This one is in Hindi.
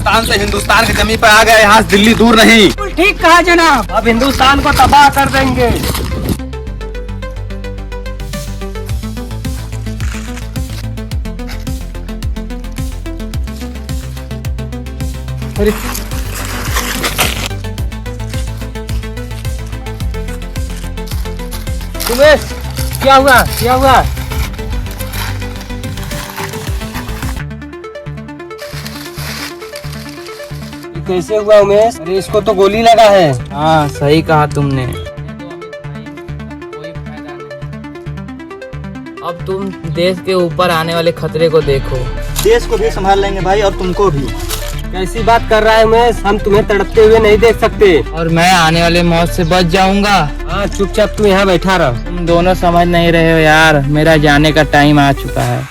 पाकिस्तान से हिंदुस्तान की जमीन पर आ गए, यहाँ से दिल्ली दूर नहीं। ठीक कहा जनाब, अब हिंदुस्तान को तबाह कर देंगे। अरे उमेश, क्या हुआ क्या हुआ? कैसे हुआ उमेश? अरे इसको तो गोली लगा है। हाँ सही कहा तुमने। अब तुम देश के ऊपर आने वाले खतरे को देखो। देश को भी संभाल लेंगे भाई, और तुमको भी। कैसी बात कर रहा है उमेश? हम तुम्हें तड़पते हुए नहीं देख सकते। और मैं आने वाले मौत से बच जाऊंगा। हाँ चुपचाप तू यहाँ बैठा रह। तुम दोनों समझ नहीं रहे हो यार, मेरा जाने का टाइम आ चुका है।